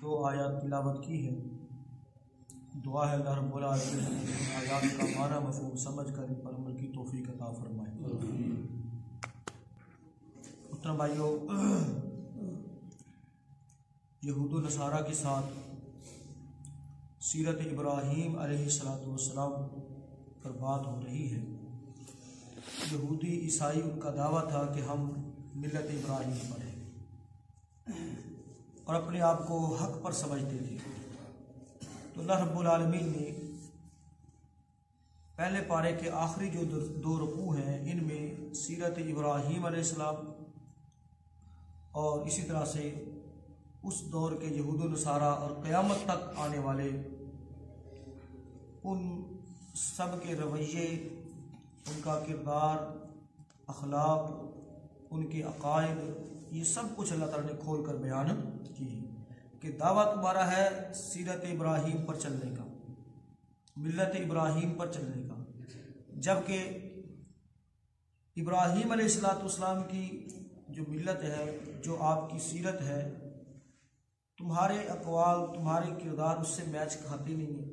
دو آیات تلاوت کی ہے. دعا ہے اللہ رب العالمین نے آیات کا معنی مفہوم سمجھ کر ان پر عمل کی توفیق عطا فرمائے. محترم بھائیو، یہود و نصارہ کے ساتھ سیرت ابراہیم علیہ السلام پر بات ہو رہی ہے. یہودی عیسائی ان کا دعویٰ تھا کہ ہم ملت ابراہیم پر ہیں اور اپنے آپ کو حق پر سمجھتے تھے. تو اللہ رب العالمین نے پہلے پارے کے آخری جو دو رکوع ہیں ان میں سیرت ابراہیم علیہ السلام اور اسی طرح سے اس دور کے یہود و نصارہ اور قیامت تک آنے والے ان سب کے رویے، ان کا کردار، اخلاق، ان کے عقائد، یہ سب کچھ اللہ تعالیٰ نے کھول کر بیان کی کہ دعویٰ تمہارا ہے سیرت ابراہیم پر چلنے کا، ملت ابراہیم پر چلنے کا، جبکہ ابراہیم علیہ السلام کی جو ملت ہے، جو آپ کی سیرت ہے، تمہارے اقوال، تمہارے کردار اس سے میچ کھاتے نہیں ہیں.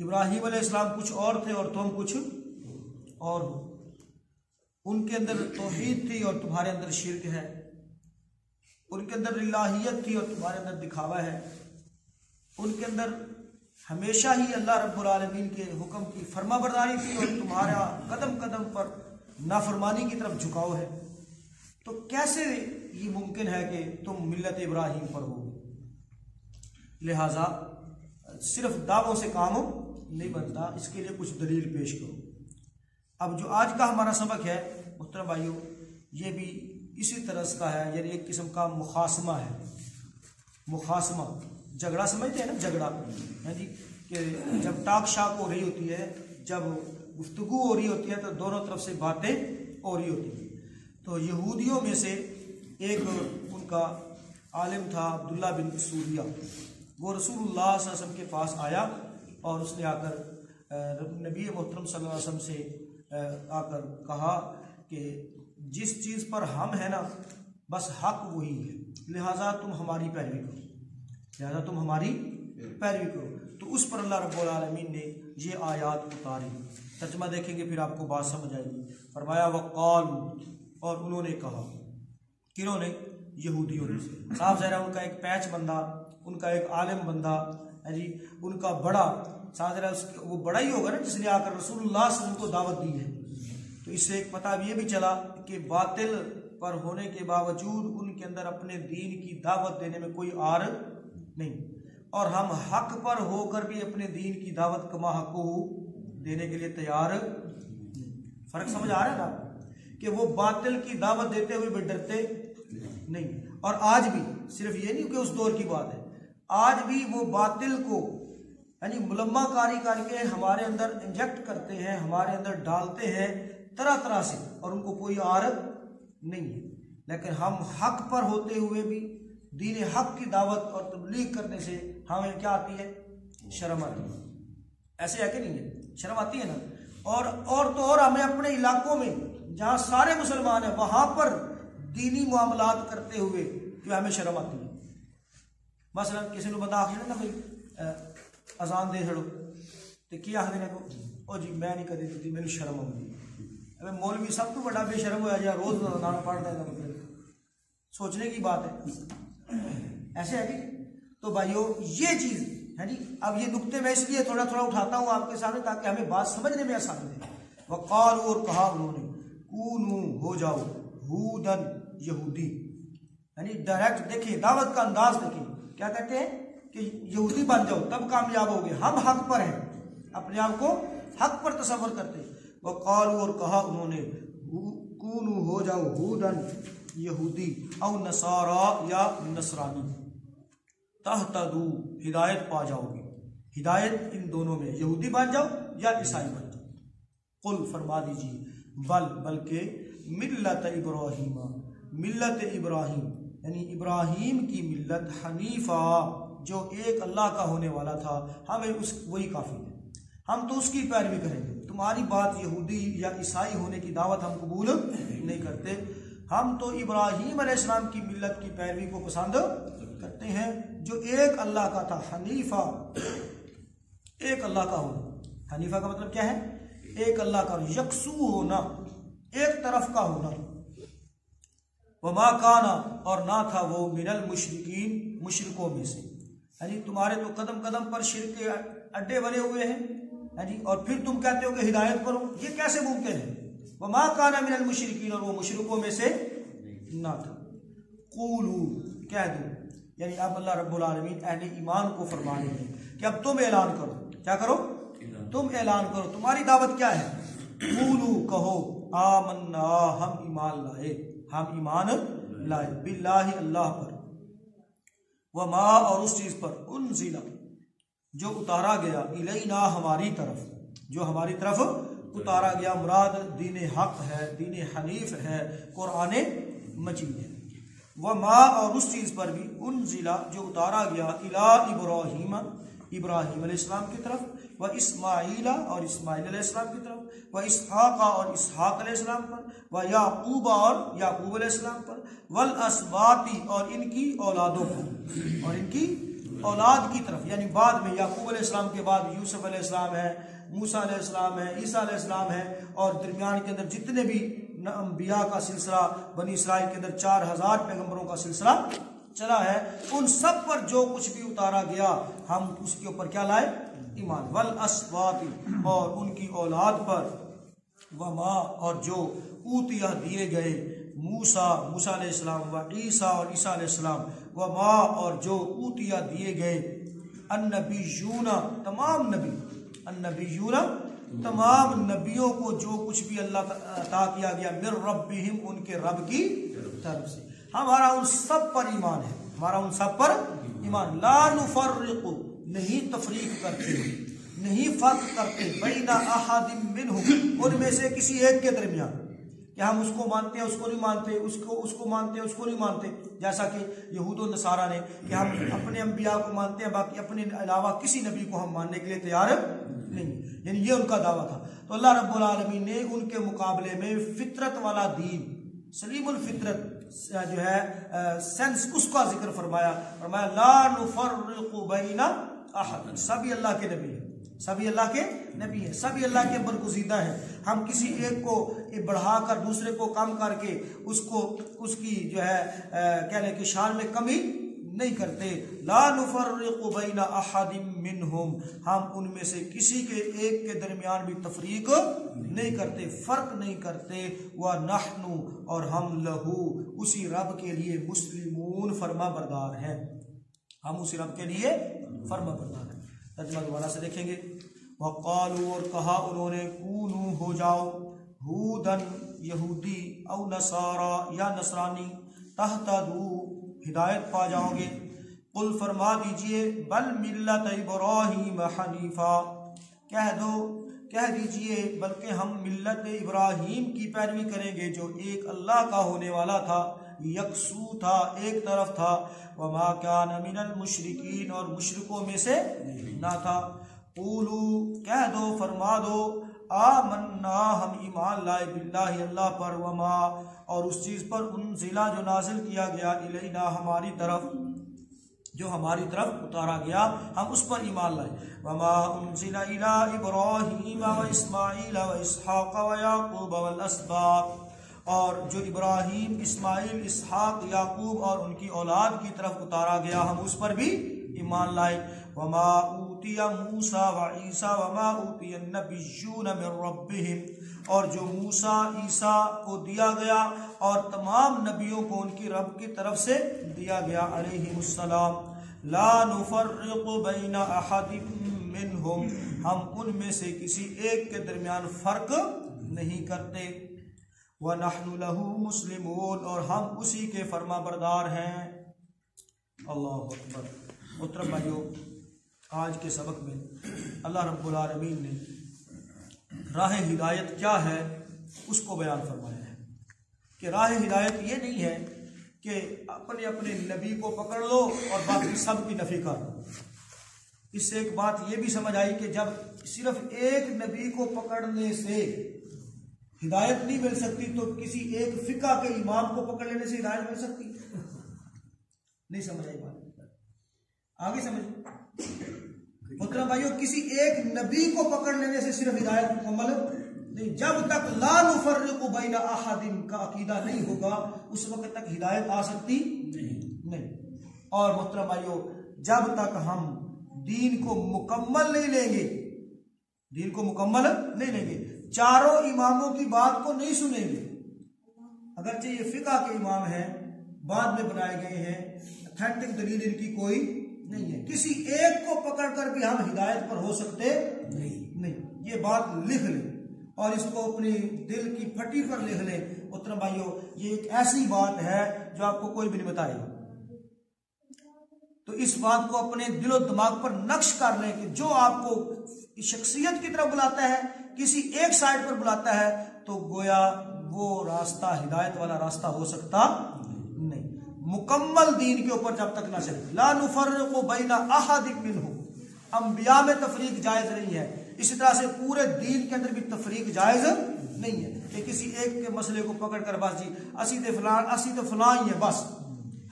ابراہیم علیہ السلام کچھ اور تھے اور تم کچھ اور ہو. ان کے اندر توحید تھی اور تمہارے اندر شرک ہے. ان کے اندر الہیت تھی اور تمہارے اندر دکھاوا ہے. ان کے اندر ہمیشہ ہی اللہ رب العالمین کے حکم کی فرما برداری تھی اور تمہارا قدم قدم پر نافرمانی کی طرف جھکاؤ ہے. تو کیسے یہ ممکن ہے کہ تم ملت ابراہیم پر ہو؟ لہٰذا صرف دعووں سے کام نہیں بنتا، اس کے لیے کچھ دلیل پیش کرو. اب جو آج کا ہمارا سبق ہے محترم بھائیو، یہ بھی اسی طرح کا ہے، یعنی ایک قسم کا مخاصمہ ہے. مخاصمہ، جھگڑا سمجھتے ہیں نا، جھگڑا ہے جی، کہ جب ٹاک شاک ہو رہی ہوتی ہے، جب گفتگو ہو رہی ہوتی ہے تو دونوں طرف سے باتیں ہو رہی ہوتی ہیں. تو یہودیوں میں سے ایک ان کا عالم تھا عبداللہ بن سوریہ. وہ رسول اللہ صلی اللہ علیہ وسلم کے پاس آیا اور اس نے آ کر نبی محترم صلی اللہ علیہ وسلم سے آ کر کہا کہ جس چیز پر ہم ہیں نا بس حق وہی ہے، لہٰذا تم ہماری پیروی کرو، لہٰذا تم ہماری پیروی کرو. تو اس پر اللہ رب العالمین نے یہ آیات اتاری. ترجمہ دیکھیں گے پھر آپ کو بات سمجھ آئے گی. فرمایا وقالوا، اور انہوں نے کہا. کنہوں نے؟ یہودیوں نے. صاحب ذرا ان کا ایک پیچ بندہ، ان کا ایک عالم بندہ ہے جی، ان کا بڑا ذرا وہ بڑا ہی ہوگا نا جس نے آ کر رسول اللہ صلی اللہ علیہ وسلم کو دعوت دی ہے. تو اس سے ایک پتہ یہ بھی چلا کہ باطل پر ہونے کے باوجود ان کے اندر اپنے دین کی دعوت دینے میں کوئی عار نہیں، اور ہم حق پر ہو کر بھی اپنے دین کی دعوت کما حق دینے کے لیے تیار. فرق سمجھ آ رہا ہے نا کہ وہ باطل کی دعوت دیتے ہوئے بھی ڈرتے نہیں. اور آج بھی صرف یہ نہیں کہ اس دور کی بات ہے، آج بھی وہ باطل کو یعنی ملمہ کاری کر کے ہمارے اندر انجیکٹ کرتے ہیں، ہمارے اندر ڈالتے ہیں طرح طرح سے، اور ان کو کوئی عارض نہیں ہے. لیکن ہم حق پر ہوتے ہوئے بھی دین حق کی دعوت اور تبلیغ کرنے سے ہمیں کیا آتی ہے؟ شرم آتی ہے. ایسے ہے کہ نہیں ہے؟ شرم آتی ہے نا. اور تو اور ہمیں اپنے علاقوں میں جہاں سارے مسلمان ہیں وہاں پر دینی معاملات کرتے ہوئے جو ہمیں شرم آتی ہے. مثلا کسی نے بتا آخر نا بھائی اذان دے چھڑو تو کیا آخر کو او جی میں نہیں کدی دیتی، میری شرم آتی. ابھی مولوی سب تو بڑا بے شرم ہوا جائے روز اذان پڑھتا ہے، مطلب سوچنے کی بات ہے. ایسے ہے کہ تو بھائیو یہ چیز ہے جی. اب یہ نقطے میں اس لیے تھوڑا تھوڑا اٹھاتا ہوں آپ کے سامنے تاکہ ہمیں بات سمجھنے میں آسانی ہے. وقالوا، اور کہا انہوں نے، کونوا، ہو جاؤ، ہودن، یہودی. یعنی ڈائریکٹ دیکھیں دعوت کا انداز دیکھیں، کیا کہتے ہیں کہ یہودی بن جاؤ تب کامیاب ہوگے، ہم حق پر ہیں، اپنے آپ کو حق پر تصور کرتے. وقالوا، اور کہا انہوں نے، کونوا، ہو جاؤ، ہودن، یہودی، او نصارا، یا نصرانی، تہتدوا، ہدایت پا جاؤ گے. ہدایت ان دونوں میں، یہودی بن جاؤ یا عیسائی بن جاؤ. قل، فرما دیجیے، بلکہ ملت ابراہیم، ملت ابراہیم یعنی ابراہیم کی ملت، حنیفہ، جو ایک اللہ کا ہونے والا تھا، ہمیں وہی کافی ہے، ہم تو اس کی پیروی کریں گے. تمہاری بات یہودی یا عیسائی ہونے کی دعوت ہم قبول نہیں کرتے، ہم تو ابراہیم علیہ السلام کی ملت کی پیروی کو پسند کرتے ہیں. اللہ کا تھا، حنیفہ ایک اللہ کا ہونا، حنیفہ کا مطلب کیا ہے؟ ایک اللہ کا، یکسو ہونا، ایک طرف کا ہونا، وما کانا اور نہ تھا وہ من المشرکین مشرکوں میں سے، یعنی تمہارے تو قدم قدم پر شرک کے اڈے بنے ہوئے ہیں جی، اور پھر تم کہتے ہو کہ ہدایت کرو، یہ کیسے ممکن ہے؟ وما کانا من المشرکین، اور وہ مشرکوں میں سے نہ تھا۔ قولو کہہ دو، یعنی اب اللہ رب العالمین اہل ایمان کو فرما رہے ہیں کہ اب تم اعلان کرو، کیا کرو؟ تم اعلان کرو، تمہاری دعوت کیا ہے؟ قولو کہو، آمنا ہم ایمان لائے، ہم ایمان لائے، باللہ اللہ پر، وما اور اس چیز پر، انزل جو اتارا گیا، الینا ہماری طرف، جو ہماری طرف اتارا گیا، مراد دین حق ہے، دین حنیف ہے، قرآن مجید ہے، وما اور اس چیز پر بھی، انزل جو اتارا گیا، الی ابراہیم ابراہیم علیہ السلام کی طرف، و اسماعیل اور اسماعیل علیہ السلام کی طرف، و اسحاق اور اسحاق علیہ السلام پر، و یعقوب اور یعقوب علیہ السلام پر، والاسباط اور ان کی اولادوں پر، اور ان کی اولاد کی طرف، یعنی بعد میں یعقوب علیہ السلام کے بعد یوسف علیہ السلام ہے، موسیٰ علیہ السلام ہے، عیسیٰ علیہ السلام ہے، اور درمیان کے اندر جتنے بھی انبیاء کا سلسلہ بنی اسرائیل کے اندر 4000 پیغمبروں کا سلسلہ چلا ہے، ان سب پر جو کچھ بھی اتارا گیا ہم اس کے اوپر کیا لائے؟ ایمان، والاسباط اور ان کی اولاد پر، وما اور جو اوتیہ دیے گئے، موسیٰ علیہ السلام، و عیسیٰ اور عیسیٰ علیہ السلام، وما اور جو اوتیہ دیے گئے، النبیون تمام نبی، النبیون تمام نبیوں کو جو کچھ بھی اللہ عطا کیا گیا، من ربہم ان کے رب کی طرف سے، ہمارا ان سب پر ایمان ہے، ہمارا ان سب پر ایمان، لا نفرق نہیں تفریق کرتے، نہیں فرق کرتے، بین احد منہم ان میں سے کسی ایک کے درمیان، کہ ہم اس کو مانتے ہیں اس کو نہیں مانتے، اس کو مانتے ہیں اس کو نہیں مانتے، جیسا کہ یہود و نصارہ نے کہ ہم اپنے انبیاء کو مانتے ہیں، باقی اپنے علاوہ کسی نبی کو ہم ماننے کے لیے تیار نہیں، یعنی یہ ان کا دعویٰ تھا۔ تو اللہ رب العالمین نے ان کے مقابلے میں فطرت والا دین، سلیم الفطرت جو ہے سینس، اس کا ذکر فرمایا لا نفرق بین احد، سبھی اللہ کے نبی ہیں، سبھی اللہ کے نبی ہیں، سبھی اللہ کے برگزیدہ ہیں، ہم کسی ایک کو بڑھا کر دوسرے کو کم کر کے اس کی جو ہے کہنے کی شان میں کمی نہیں کرتے، لا نفرق بین احد منہم ہم ان میں سے کسی کے ایک کے درمیان بھی تفریق نہیں کرتے، فرق نہیں کرتے، ونحن اور ہم لہو اسی رب کے لیے مسلمون فرما بردار ہیں، ہم اسی رب کے لیے فرما بردار ہیں۔ ترجمہ دوبارہ سے دیکھیں گے، وقالوا اور کہا انہوں نے، کونوا ہو جاؤ، ہودن یہودی، او نصارا یا نصرانی، تہتدوا ہدایت پا جاؤ گے، قل فرما دیجئے، بل ملت ابراہیم حنیفا کہہ دیجئے بلکہ ہم ملت ابراہیم کی پیروی کریں گے جو ایک اللہ کا ہونے والا تھا، یکسو تھا، ایک طرف تھا، وما کان من المشرکین اور مشرکوں میں سے نہ تھا، قولو کہہ دو، فرما دو، آمنا ہم ایمان لائے، باللہ اللہ پر، وما اور اس چیز پر، انزلہ جو نازل کیا گیا، الینا ہماری طرف، جو ہماری طرف اتارا گیا ہم اس پر ایمان لائے، وما انزل الی ابراہیم و اسماعیل و اسحاق و یعقوب والاسباط اور جو ابراہیم، اسماعیل، اسحاق، یعقوب اور ان کی اولاد کی طرف اتارا گیا ہم اس پر بھی ایمان لائے، وما اوتی موسیٰ و عیسیٰ وما اوتی النبیون من ربہم اور جو موسیٰ، عیسیٰ کو دیا گیا اور تمام نبیوں کو ان کی رب کی طرف سے دیا گیا علیہم السلام، لا نفرق بین احد منہم ہم ان میں سے کسی ایک کے درمیان فرق نہیں کرتے، وَنَحْنُ لَهُ مُسْلِمُونَ اور ہم اسی کے فرما بردار ہیں۔ اللہ اکبر۔ محترم بھائیو، آج کے سبق میں اللہ رب العالمین نے راہ ہدایت کیا ہے اس کو بیان فرمایا ہے کہ راہ ہدایت یہ نہیں ہے کہ اپنے اپنے نبی کو پکڑ لو اور باقی سب کی نفی کر دو۔ اس سے ایک بات یہ بھی سمجھ آئی کہ جب صرف ایک نبی کو پکڑنے سے ہدایت نہیں مل سکتی تو کسی ایک فقہ کے امام کو پکڑ لینے سے ہدایت مل سکتی؟ نہیں سمجھ آئی بات۔ آگے سمجھ محترم بھائیوں، کسی ایک نبی کو پکڑ لینے سے صرف ہدایت مکمل نہیں، جب تک لا نفرق بین احد کا عقیدہ نہیں ہوگا اس وقت تک ہدایت آ سکتی نہیں۔ اور محترم بھائیوں، جب تک ہم دین کو مکمل نہیں لیں گے، دین کو مکمل نہیں لیں گے، چاروں اماموں کی بات کو نہیں سنیں گے، اگرچہ یہ فقہ کے امام ہیں، بعد میں بنائے گئے ہیں، اتھینٹک دلیل ان کی کوئی نہیں ہے، کسی ایک کو پکڑ کر بھی ہم ہدایت پر ہو سکتے نہیں، یہ بات لکھ لیں اور اس کو اپنی دل کی پھٹی پر لکھ لیں۔ محترم بھائیوں، یہ ایک ایسی بات ہے جو آپ کو کوئی بھی نہیں بتائے گا، تو اس بات کو اپنے دل و دماغ پر نقش کر لیں کہ جو آپ کو شخصیت کی طرف بلاتا ہے، کسی ایک سائڈ پر بلاتا ہے، تو گویا وہ راستہ ہدایت والا راستہ ہو سکتا نہیں۔ مکمل دین کے اوپر جب تک نہ چلے، لا نفرق بین احد منہم، انبیاء میں تفریق جائز نہیں ہے، اسی طرح سے پورے دین کے اندر بھی تفریق جائز نہیں ہے کہ کسی ایک کے مسئلے کو پکڑ کر بس جی اسی تو فلاں ہی ہے، بس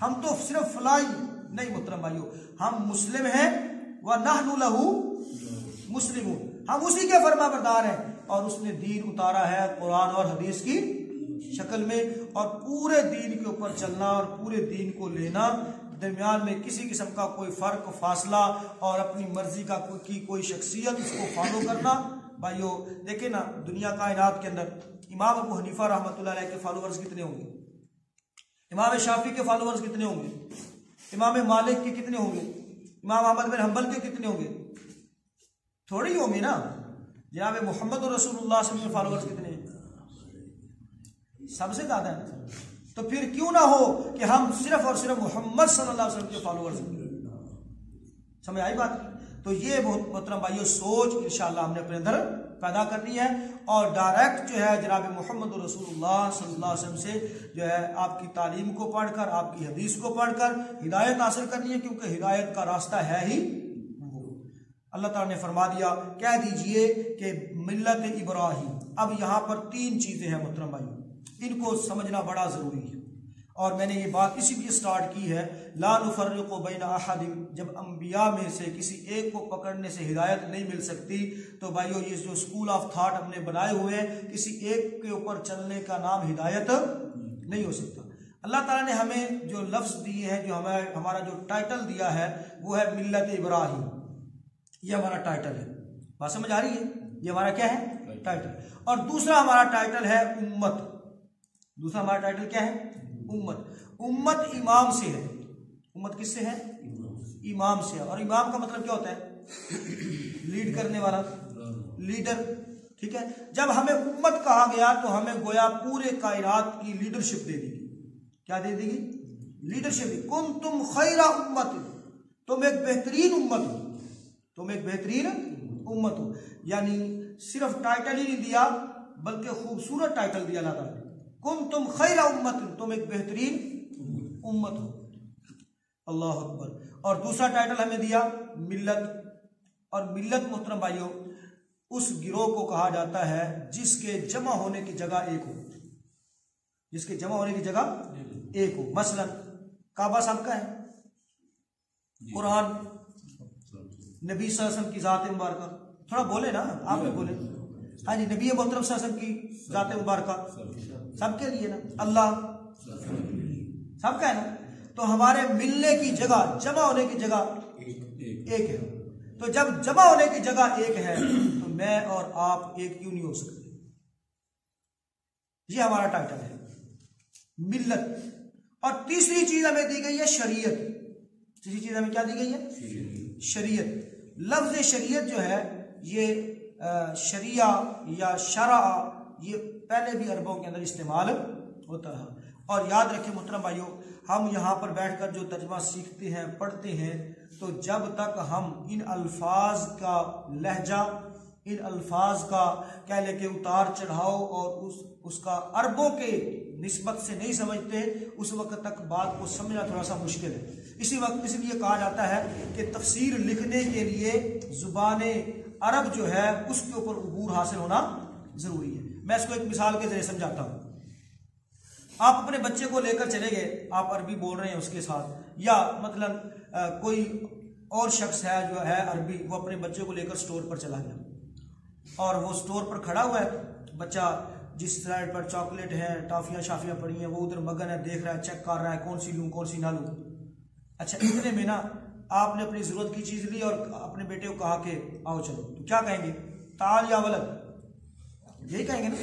ہم تو صرف فلاں ہی نہیں۔ محترم بھائیو، ہم مسلم ہیں وَنَحْنُ لَهُ مُسْلِمُونَ، ہم اسی کے فرما بردار ہیں، اور اس نے دین اتارا ہے قرآن اور حدیث کی شکل میں، اور پورے دین کے اوپر چلنا اور پورے دین کو لینا، درمیان میں کسی قسم کا کوئی فرق فاصلہ اور اپنی مرضی کا کوئی شخصیت اس کو فالو کرنا۔ بھائیو دیکھیں نا، دنیا کائنات کے اندر امام ابو حنیفہ رحمۃ اللہ علیہ کے فالوورز کتنے ہوں گے؟ امام شافعی کے فالوورز کتنے ہوں گے؟ امام مالک کے کتنے ہوں گے؟ امام احمد بن حنبل کے کتنے ہوں گے؟ تھوڑے ہی ہوں گے نا۔ جناب محمد رسول اللہ صلی اللہ علیہ وسلم کے فالوورز کتنے ہیں؟ سب سے زیادہ ہیں۔ تو پھر کیوں نہ ہو کہ ہم صرف اور صرف محمد صلی اللہ علیہ وسلم کے فالوورز ہیں؟ سمجھ آئی بات؟ تو یہ بہت محترم بھائیو سوچ انشاءاللہ ہم نے اپنے اندر پیدا کرنی ہے، اور ڈائریکٹ جو ہے جناب محمد رسول اللہ صلی اللہ علیہ وسلم سے جو ہے آپ کی تعلیم کو پڑھ کر، آپ کی حدیث کو پڑھ کر ہدایت حاصل کرنی ہے، کیونکہ ہدایت کا راستہ ہے ہی وہ۔ اللہ تعالیٰ نے فرما دیا، کہہ دیجئے کہ ملت ابراہیم۔ اب یہاں پر تین چیزیں ہیں محترم بھائیو، ان کو سمجھنا بڑا ضروری ہے، اور میں نے یہ بات اسی لیے سٹارٹ کی ہے، لا نفرق بین احد، جب انبیاء میں سے کسی ایک کو پکڑنے سے ہدایت نہیں مل سکتی، تو بھائیو یہ جو اسکول آف تھاٹ ہم نے بنائے ہوئے ہیں، کسی ایک کے اوپر چلنے کا نام ہدایت نہیں ہو سکتا۔ اللہ تعالیٰ نے ہمیں جو لفظ دیے ہیں، جو ہمارا جو ٹائٹل دیا ہے وہ ہے ملت ابراہیم، یہ ہمارا ٹائٹل ہے، بات سمجھ آ رہی ہے؟ یہ ہمارا کیا ہے؟ ٹائٹل۔ اور دوسرا ہمارا ٹائٹل ہے امت، دوسرا ہمارا ٹائٹل کیا ہے؟ امت۔ امت امام سے ہے، امت کس سے ہے؟ امام سے ہے، اور امام کا مطلب کیا ہوتا ہے؟ لیڈ کرنے والا، لیڈر، ٹھیک ہے۔ جب ہمیں امت کہا گیا تو ہمیں گویا پورے کائنات کی لیڈرشپ دے دی گئی۔ کیا دے دی گئی؟ لیڈرشپ دی۔ کنتم خیر امت، تم ایک بہترین امت ہو، تم ایک بہترین امت ہو، یعنی صرف ٹائٹل ہی نہیں دیا بلکہ خوبصورت ٹائٹل دیا اللہ تعالیٰ نے، کنتم خیر امت، تم ایک بہترین امت ہو۔ اللہ اکبر۔ اور دوسرا ٹائٹل ہمیں دیا ملت، اور ملت محترم بھائیوں اس گروہ کو کہا جاتا ہے جس کے جمع ہونے کی جگہ ایک ہو، جس کے جمع ہونے کی جگہ ایک ہو۔ مثلا کعبہ سب کا ہے، قرآن، نبی صلی اللہ علیہ وسلم کی ذات مبارکہ، تھوڑا بولے نا آپ بھی بولے، ہاں جی، نبی محترم صلی اللہ علیہ وسلم کی ذات مبارکہ سب کے لیے نا، اللہ سب کا ہے نا۔ تو ہمارے ملنے کی جگہ، جمع ہونے کی جگہ ایک ہے۔ تو جب جمع ہونے کی جگہ ایک ہے تو میں اور آپ ایک کیوں نہیں ہو سکتے؟ یہ ہمارا ٹائٹل ہے ملت۔ اور تیسری چیز ہمیں دی گئی ہے شریعت۔ تیسری چیز ہمیں کیا دی گئی ہے؟ شریعت۔ لفظ شریعت جو ہے یہ شریعہ یا شرع، یہ پہلے بھی عربوں کے اندر استعمال ہوتا رہا۔ اور یاد رکھیں محترم بھائیوں، ہم یہاں پر بیٹھ کر جو ترجمہ سیکھتے ہیں، پڑھتے ہیں، تو جب تک ہم ان الفاظ کا لہجہ، ان الفاظ کا کہہ لیں کہ اتار چڑھاؤ اور اس کا عربوں کے نسبت سے نہیں سمجھتے، اس وقت تک بات کو سمجھنا تھوڑا سا مشکل ہے۔ اس لیے کہا جاتا ہے کہ تفسیر لکھنے کے لیے زبان عرب جو ہے اس کے اوپر عبور حاصل ہونا ضروری ہے۔ میں اس کو ایک مثال کے ذریعے سمجھاتا ہوں۔ آپ اپنے بچے کو لے کر چلے گئے، آپ عربی بول رہے ہیں اس کے ساتھ، یا مثلا کوئی اور شخص ہے جو ہے عربی، وہ اپنے بچے کو لے کر سٹور پر چلا گیا اور وہ سٹور پر کھڑا ہوا ہے، بچہ جس سائڈ پر چاکلیٹ ہے، ٹافیاں شافیاں پڑی ہیں، وہ ادھر مگن ہے، دیکھ رہا ہے، چیک کر رہا ہے کون سی لوں کون سی نہ لوں۔ اچھا اتنے میں نا آپ نے اپنی ضرورت کی چیز لی اور اپنے بیٹے کو کہا کہ آؤ چلو، تو کیا کہیں گے؟ تعال یا ولد، یہی کہیں گے نا،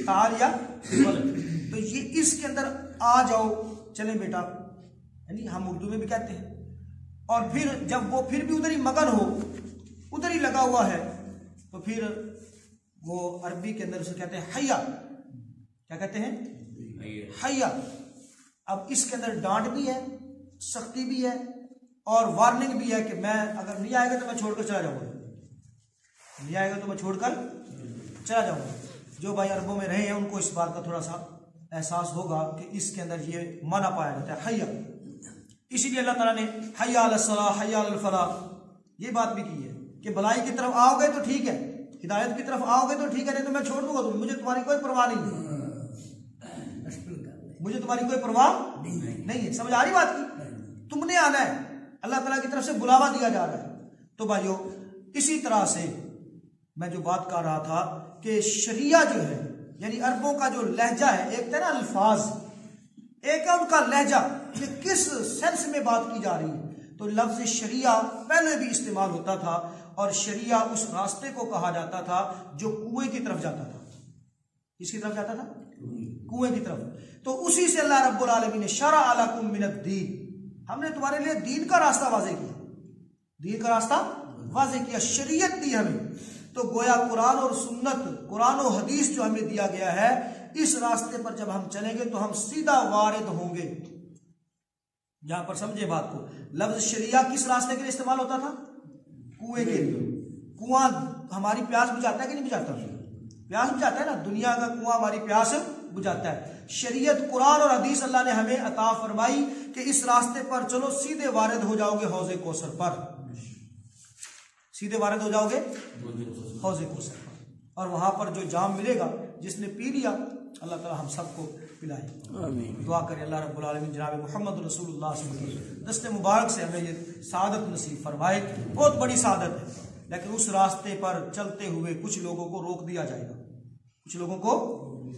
تعال یا ولد۔ تو یہ اس کے اندر آ جاؤ، چلیں بیٹا، یعنی ہم اردو میں بھی کہتے ہیں۔ اور پھر جب وہ پھر بھی ادھر ہی مگن ہو، ادھر ہی لگا ہوا ہے، تو پھر وہ عربی کے اندر اسے کہتے ہیں حیا۔ کیا کہتے ہیں؟ حیا۔ اب اس کے اندر ڈانٹ بھی ہے، سختی بھی ہے اور وارننگ بھی ہے کہ میں اگر نہیں آئے گا تو میں چھوڑ کر چلا جاؤں گا، نہیں آئے گا تو میں چھوڑ کر چلا جاؤں گا۔ جو بھائی عربوں میں رہے ہیں ان کو اس بات کا تھوڑا سا احساس ہوگا کہ اس کے اندر یہ معنی پایا جاتا ہے حیا۔ اسی لیے اللہ تعالیٰ نے حیا علی الصلاح حیا علی الفلاح یہ بات بھی کی ہے کہ بھلائی کی طرف آؤ گے تو ٹھیک ہے، ہدایت کی طرف آؤ گے تو ٹھیک ہے، نہیں تو میں چھوڑ دوں گا تم، مجھے تمہاری کوئی پرواہ نہیں ہے، مجھے تمہاری کوئی پرواہ نہیں ہے۔ سمجھ آ رہی بات کی؟ تم نے آنا ہے، اللہ تعالیٰ کی طرف سے بلاوا دیا جا رہا ہے۔ تو بھائیو اسی طرح سے میں جو بات کر رہا تھا کہ شریعہ جو ہے یعنی عربوں کا جو لہجہ ہے، ایک ہے نا الفاظ، ایک ہے ان کا لہجہ، یہ کس سینس میں بات کی جا رہی ہے۔ تو لفظ شریعہ پہلے بھی استعمال ہوتا تھا اور شریعہ اس راستے کو کہا جاتا تھا جو کنویں کی طرف جاتا تھا۔ کس کی طرف جاتا تھا؟ کنویں کی طرف۔ تو اسی سے اللہ رب العالمین نے شرع لکم من الدین، ہم نے تمہارے لیے دین کا راستہ واضح کیا، دین کا راستہ واضح کیا، شریعت دی ہمیں۔ تو گویا قرآن اور سنت، قرآن و حدیث جو ہمیں دیا گیا ہے، اس راستے پر جب ہم چلیں گے تو ہم سیدھا وارد ہوں گے۔ یہاں پر سمجھے بات کو، لفظ شریعہ کس راستے کے لیے استعمال ہوتا تھا؟ کنویں کے لیے۔ کنواں ہماری پیاس بجھاتا ہے کہ نہیں بجھاتا؟ پیاس بجھاتا ہے نا، دنیا کا کنواں ہماری پیاس بجھاتا ہے۔ شریعت قرآن اور حدیث اللہ نے ہمیں عطا فرمائی کہ اس راستے پر چلو، سیدھے وارد ہو جاؤ گے حوض کوثر پر، سیدھے وارد ہو جاؤ گے حوض کوثر پر، اور وہاں پر جو جام ملے گا جس نے پی لیا، اللہ تعالی ہم سب کو پلائے۔ دعا کریں اللہ رب العالمین جناب محمد رسول اللہ صلی اللہ علیہ وسلم کی دست مبارک سے ہمیں یہ سعادت نصیب فرمائے۔ بہت بڑی سعادت ہے، لیکن اس راستے پر چلتے ہوئے کچھ لوگوں کو روک دیا جائے گا، کچھ لوگوں کو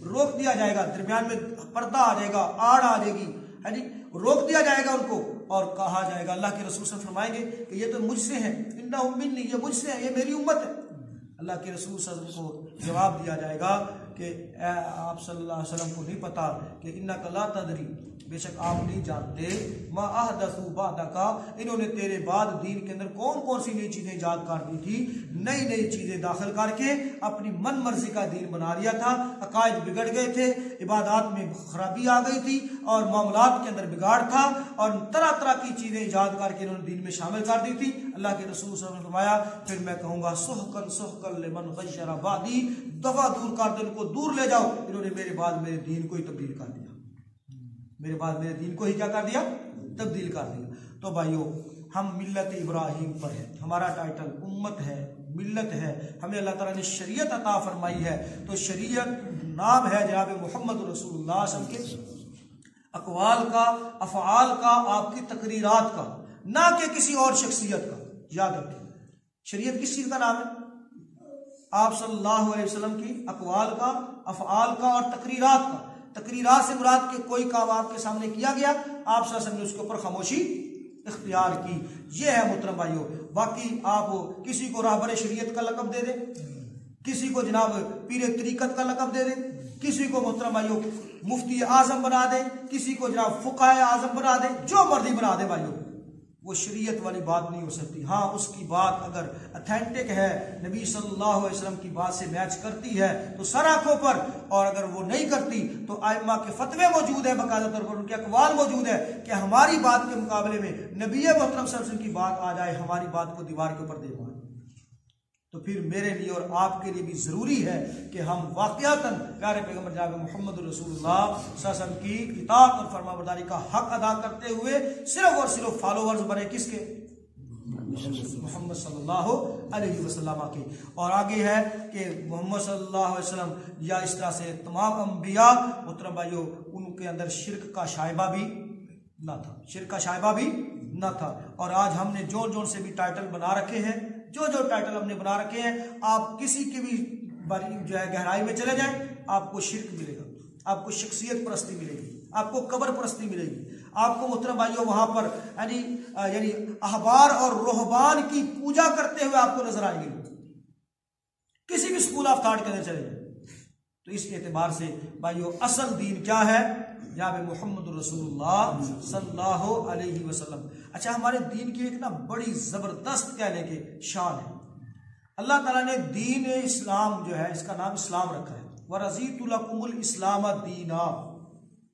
روک دیا جائے گا، درمیان میں پردہ آ جائے گا، آڑ آ جائے گی، ہے جی، روک دیا جائے گا ان کو اور کہا جائے گا، اللہ کے رسول صلی اللہ علیہ وسلم فرمائیں گے کہ یہ تو مجھ سے ہیں، انہم منی، یہ مجھ سے ہیں، یہ میری امت ہے۔ اللہ کے رسول صلی اللہ علیہ وسلم کو جواب دیا جائے گا کہ اے آپ صلی اللہ علیہ وسلم کو نہیں پتا کہ انک لا تدری، بے شک آپ نہیں جانتے، ما احدثوا بعدک، انہوں نے تیرے بعد دین کے اندر کون کون سی نئی چیزیں ایجاد کر دی تھی، نئی نئی چیزیں داخل کر کے اپنی من مرضی کا دین بنا لیا تھا، عقائد بگڑ گئے تھے، عبادات میں خرابی آ گئی تھی اور معاملات کے اندر بگاڑ تھا، اور طرح طرح کی چیزیں ایجاد کر کے انہوں نے دین میں شامل کر دی تھی۔ اللہ کے رسول صلی اللہ علیہ وسلم نے فرمایا پھر میں کہوں گا سحقن سحقن لمن غیر بعدی، دفعہ دور کر دو، ان کو دور لے جاؤ، انہوں نے میرے بعد میرے دین کو ہی تبدیل کر دیا، میرے بعد میرے دین کو ہی کیا کر دیا؟ تبدیل کر دیا۔ تو بھائیو ہم ملت ابراہیم پر ہیں، ہمارا ٹائٹل امت ہے، ملت ہے، ہمیں اللہ تعالیٰ نے شریعت عطا فرمائی ہے، تو شریعت نام ہے جناب محمد رسول اللہ صلی اللہ علیہ وسلم کے اقوال کا، افعال کا، آپ کی تقریرات کا، نہ کہ کسی اور شخصیت کا۔ یاد رکھیں شریعت کس چیز کا نام ہے؟ آپ صلی اللہ علیہ وسلم کی اقوال کا، افعال کا اور تقریرات کا۔ تقریرات سے مراد کہ کوئی کام آپ کے سامنے کیا گیا، آپ صلی اللہ علیہ وسلم نے اس کے اوپر خاموشی اختیار کی، یہ ہے محترم بھائیو۔ باقی آپ کسی کو راہبر شریعت کا لقب دے دیں، کسی کو جناب پیر طریقت کا لقب دے دیں، کسی کو محترم بھائیو مفتی اعظم بنا دیں، کسی کو جناب فقہ اعظم بنا دیں، جو مرضی بنا دیں بھائیو، وہ شریعت والی بات نہیں ہو سکتی۔ ہاں اس کی بات اگر اتھینٹک ہے، نبی صلی اللہ علیہ وسلم کی بات سے میچ کرتی ہے تو سر آنکھوں پر، اور اگر وہ نہیں کرتی تو ائمہ کے فتوے موجود ہیں، باقاعدہ طور پر ان کے اقوال موجود ہے کہ ہماری بات کے مقابلے میں نبی محترم صلی اللہ علیہ وسلم کی بات آ جائے، ہماری بات کو دیوار کے اوپر دے مارے، تو پھر میرے لیے اور آپ کے لیے بھی ضروری ہے کہ ہم واقعتاً پیارے پیغمبر جناب محمد رسول اللہ صلی اللہ علیہ وسلم کی اطاعت اور فرما برداری کا حق ادا کرتے ہوئے صرف اور صرف فالوورز بنے کس کے؟ محمد صلی اللہ علیہ وسلم کے۔ اور آگے ہے کہ محمد صلی اللہ علیہ وسلم یا اس طرح سے تمام انبیاء محترم بھائیو ان کے اندر شرک کا شائبہ بھی نہ تھا، شرک کا شائبہ بھی نہ تھا. اور آج ہم نے جو سے بھی ٹائٹل بنا رکھے ہیں, جو ٹائٹل ہم نے بنا رکھے ہیں, آپ کسی کی بھی جو ہے گہرائی میں چلے جائیں, آپ کو شرک ملے گا, آپ کو شخصیت پرستی ملے گی, آپ کو قبر پرستی ملے گی, آپ کو محترم بھائیوں وہاں پر یعنی احبار اور رہبان کی پوجا کرتے ہوئے آپ کو نظر آئیں گے. کسی بھی اسکول آف تھاٹ کے اندر چلے جائیں. تو اس اعتبار سے بھائیوں اصل دین کیا ہے؟ جناب محمد رسول اللہ صلی اللہ علیہ وسلم. اچھا, ہمارے دین کی ایک نا بڑی زبردست کہنے کے شان ہے. اللہ تعالیٰ نے دین اسلام جو ہے اس کا نام اسلام رکھا ہے. وَرَضِيتُ لَكُمُ الْإِسْلَامَ دِينًا.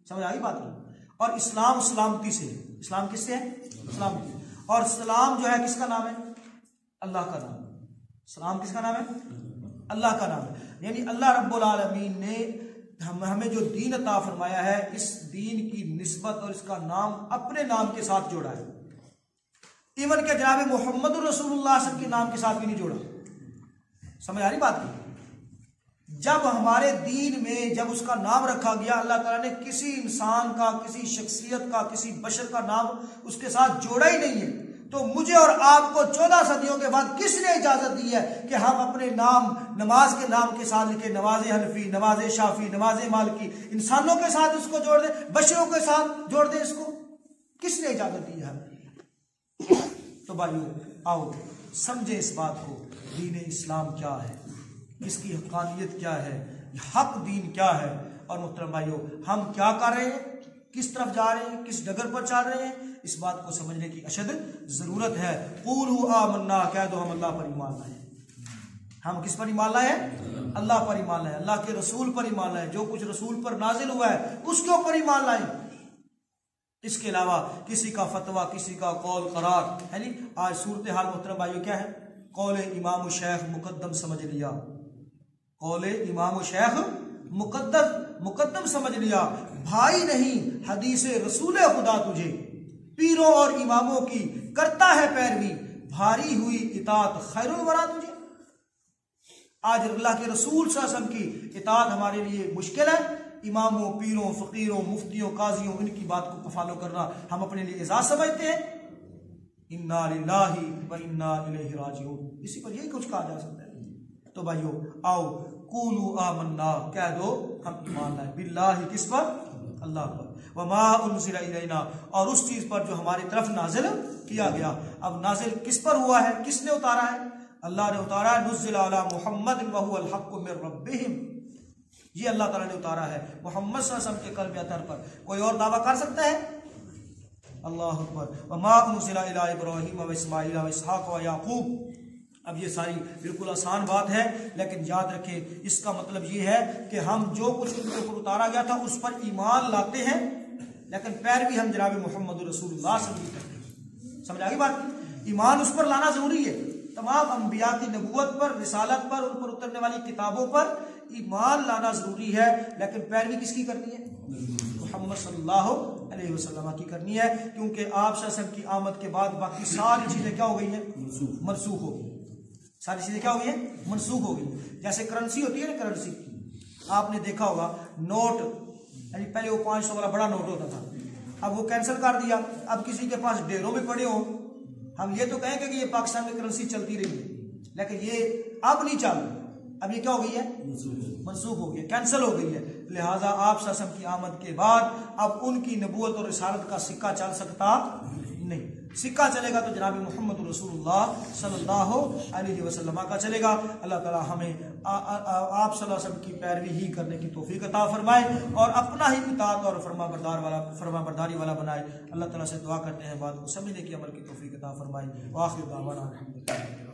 سمجھ آئی بات نہیں؟ اور اسلام سلامتی سے. اسلام کس سے ہے؟ سلامتی. اور سلام جو ہے کس کا نام ہے؟ اللہ کا نام. سلام کس کا نام ہے؟ اللہ کا نام ہے. یعنی اللہ رب العالمین نے ہمیں جو دین عطا فرمایا ہے, اس دین کی نسبت اور اس کا نام اپنے نام کے ساتھ جوڑا ہے. ایون کہ جناب محمد رسول اللہ صلی اللہ علیہ وسلم کے نام کے ساتھ بھی نہیں جوڑا. سمجھ آ رہی بات کی؟ جب ہمارے دین میں جب اس کا نام رکھا گیا, اللہ تعالیٰ نے کسی انسان کا, کسی شخصیت کا, کسی بشر کا نام اس کے ساتھ جوڑا ہی نہیں ہے. تو مجھے اور آپ کو 14 صدیوں کے بعد کس نے اجازت دی ہے کہ ہم اپنے نام نماز کے نام کے ساتھ لکھے, نماز حنفی, نماز شافی, نماز مالکی, انسانوں کے ساتھ اس کو جوڑ دیں, بشروں کے ساتھ جوڑ دیں؟ اس کو کس نے اجازت دی ہے؟ تو بھائیو آؤ سمجھے اس بات کو, دین اسلام کیا ہے, اس کی حقانیت کیا ہے, حق دین کیا ہے. اور محترم بھائیو ہم کیا کر رہے ہیں, کس طرف جا رہے ہیں, کس ڈگر پر چل رہے ہیں, اس بات کو سمجھنے کی اشد ضرورت ہے. قولوا آمنا, کہہ دو ہم اللہ پر ایمان لائے. ہم کس پر ایمان لائے ہیں؟ اللہ پر ایمان لائے, اللہ کے رسول پر ایمان لائے, جو کچھ رسول پر نازل ہوا ہے اس کے اوپر ایمان لائے. اس کے علاوہ کسی کا فتویٰ, کسی کا قول قرار ہے نہیں. آج صورتحال محترم بھائیو کیا ہے؟ قول امام و شیخ مقدم سمجھ لیا, قول امام و شیخ مقدم سمجھ لیا. بھائی نہیں حدیث رسول خدا تجھے, پیروں اور اماموں کی کرتا ہے پیروی, بھاری ہوئی اطاعت خیر الورا تجھے. آج اللہ کے رسول صلی اللہ علیہ وسلم کی اطاعت ہمارے لیے مشکل ہے. اماموں, پیروں, فقیروں, مفتیوں, قاضیوں, ان کی بات کو فالو کرنا ہم اپنے لیے اعزاز سمجھتے ہیں. انا للہ و انا الیہ راجعون, اسی پر یہی کچھ کہا جا سکتا ہے. تو بھائیو آؤ قولوا آمنا, کہہ دو ہم ایمان لائے, باللہ کس پر؟ اللہ پر. وما انزل الینا, اور اس چیز پر جو ہماری طرف نازل کیا گیا. اب نازل کس پر ہوا ہے, کس نے اتارا ہے؟ اللہ نے اتارا ہے. نزل علی محمد وهو الحق من ربهم, یہ اللہ تعالیٰ نے اتارا ہے محمد صلی اللہ علیہ وسلم کے قلب اطہر پر. کوئی اور دعویٰ کر سکتا ہے؟ اللہ اکبر. وما انزل الی ابراہیم و اسماعیل و اسحاق و یعقوب. اب یہ ساری بالکل آسان بات ہے, لیکن یاد رکھیں اس کا مطلب یہ ہے کہ ہم جو کچھ ان کے اوپر اتارا گیا تھا اس پر ایمان لاتے ہیں, لیکن پیروی ہم جناب محمد رسول اللہ صلی اللہ علیہ وسلم کرتے ہیں. سمجھ آگے بات؟ ایمان اس پر لانا ضروری ہے. تمام انبیاء کی نبوت پر, رسالت پر, ان پر اترنے والی کتابوں پر ایمان لانا ضروری ہے, لیکن پیروی کس کی کرنی ہے؟ محمد صلی اللہ علیہ وسلم کی کرنی ہے. کیونکہ آپ صلی اللہ علیہ وسلم کی آمد کے بعد باقی ساری چیزیں کیا ہو گئی ہیں؟ منسوخ ہو گئی. ساری چیزیں کیا ہو گئی ہیں؟ منسوخ ہو گئی. جیسے کرنسی ہوتی ہے نا, کرنسی آپ نے دیکھا ہوگا, نوٹ یعنی پہلے وہ 500 والا بڑا نوٹ ہوتا تھا, اب وہ کینسل کر دیا. اب کسی کے پاس ڈھیروں میں پڑے ہوں, ہم یہ تو کہیں گے کہ یہ پاکستان میں کرنسی چلتی رہی ہے, لیکن یہ اب نہیں چل رہی. اب یہ کیا ہو گئی ہے؟ منسوخ ہو گئی ہے, کینسل ہو گئی ہے. لہٰذا آپ صلی اللہ علیہ وسلم کی آمد کے بعد اب ان کی نبوت اور رسالت کا سکہ چل سکتا نہیں. سکہ چلے گا تو جناب محمد رسول اللہ صلی اللہ علیہ وسلم کا چلے گا. اللہ تعالی ہمیں آپ صلی اللہ علیہ وسلم کی پیروی ہی کرنے کی توفیق عطا فرمائے اور اپنا ہی اطاعت اور فرما برداری والا بنائے. اللہ تعالیٰ سے دعا کرتے ہیں بات کو سمجھنے کی, عمل کی توفیق عطا فرمائے. وآخر دعوانا الحمدللہ.